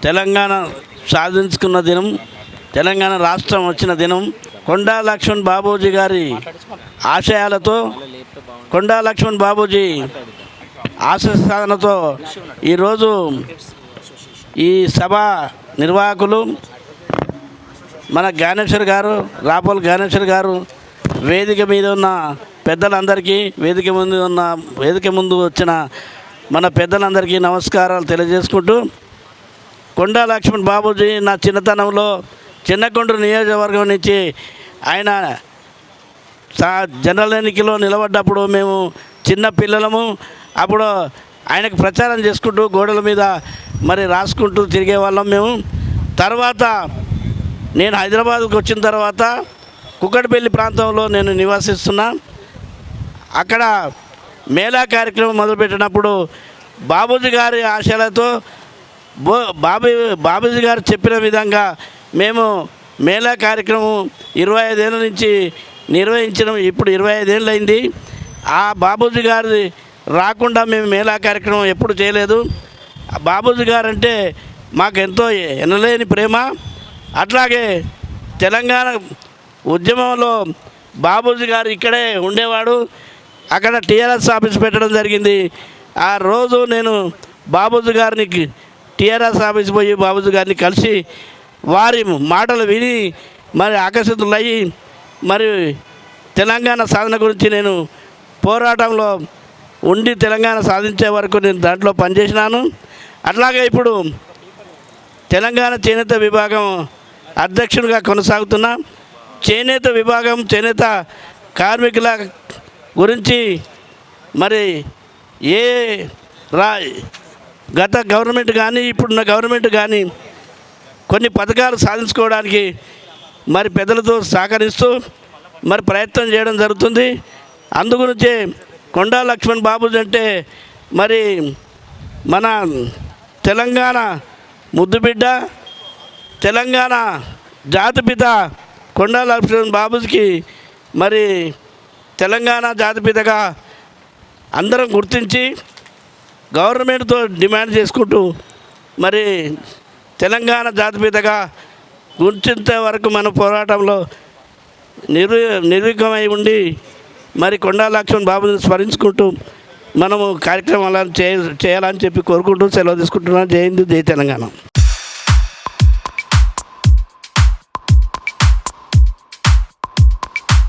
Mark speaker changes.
Speaker 1: తెలంగాణ సాధించుకున్న దినం, తెలంగాణ రాష్ట్రం వచ్చిన దినం, కొండా లక్ష్మణ్ బాబూజీ గారి ఆశయాలతో, కొండా లక్ష్మణ్ బాబూజీ ఆశయ సాధనతో ఈరోజు ఈ సభ నిర్వాహకులు మన జ్ఞానేశ్వర్ గారు, రాపోల్ జ్ఞానేశ్వర్ గారు, వేదిక మీద ఉన్న పెద్దలందరికీ, వేదిక ముందు వచ్చిన మన పెద్దలందరికీ నమస్కారాలు తెలియజేసుకుంటూ, కొండా లక్ష్మణ్ బాబూజీ నా చిన్నతనంలో చిన్నకొండూరు నియోజకవర్గం నుంచి ఆయన జనరల్ ఎన్నికలో నిలబడ్డప్పుడు మేము చిన్న పిల్లలము. అప్పుడు ఆయనకు ప్రచారం చేసుకుంటూ గోడల మీద మరి రాసుకుంటూ తిరిగే వాళ్ళం మేము. తర్వాత నేను హైదరాబాద్కు వచ్చిన తర్వాత కుక్కటిపల్లి ప్రాంతంలో నేను నివసిస్తున్నా. అక్కడ మేళా కార్యక్రమం మొదలుపెట్టినప్పుడు బాబూజీ గారి ఆశయాలతో బాబూజీ గారు చెప్పిన విధంగా మేము మేళా కార్యక్రమం 25 ఏళ్ళ నుంచి నిర్వహించడం. ఇప్పుడు 25 ఏళ్ళు అయింది. ఆ బాబూజీ గారి రాకుండా మేము మేళా కార్యక్రమం ఎప్పుడు చేయలేదు. బాబూజీ గారు అంటే మాకు ఎంతో ఎనలేని ప్రేమ. అట్లాగే తెలంగాణ ఉద్యమంలో బాబూజీ గారు ఇక్కడే ఉండేవాడు. అక్కడ టీఆర్ఎస్ ఆఫీస్ పెట్టడం జరిగింది. ఆ రోజు నేను బాబూజీ గారిని టీఆర్ఎస్ ఆఫీస్ పోయి బాబూజీ గారిని కలిసి వారి మాటలు విని మరి ఆకర్షితులయ్యి మరి తెలంగాణ సాధన గురించి నేను పోరాటంలో ఉండి తెలంగాణ సాధించే వరకు నేను దాంట్లో పనిచేసినాను. అట్లాగే ఇప్పుడు తెలంగాణ చేనేత విభాగం అధ్యక్షుడిగా కొనసాగుతున్నా. చేనేత విభాగం, చేనేత కార్మికుల గురించి మరి గత గవర్నమెంట్ కానీ ఇప్పుడున్న గవర్నమెంట్ కానీ కొన్ని పథకాలు సాధించుకోవడానికి మరి పెద్దలతో సహకరిస్తూ మరి ప్రయత్నం చేయడం జరుగుతుంది. అందుగురించే కొండా లక్ష్మణ్ బాబూజీ అంటే మరి మన తెలంగాణ ముద్దుబిడ్డ, తెలంగాణ జాతిపిత కొండా లక్ష్మణ్ బాబూజీకి మరి తెలంగాణ జాతిపితగా అందరం గుర్తించి గవర్నమెంట్తో డిమాండ్ చేసుకుంటూ మరి తెలంగాణ జాతిపితగా గుర్తించే వరకు మన పోరాటంలో నిర్విఘ్నమై ఉండి మరి కొండా లక్ష్మణ్ బాబుని స్మరించుకుంటూ మనము కార్యక్రమాలను చేయాలని చెప్పి కోరుకుంటూ సెలవు తీసుకుంటున్నాను. జై హింద్, జై తెలంగాణ.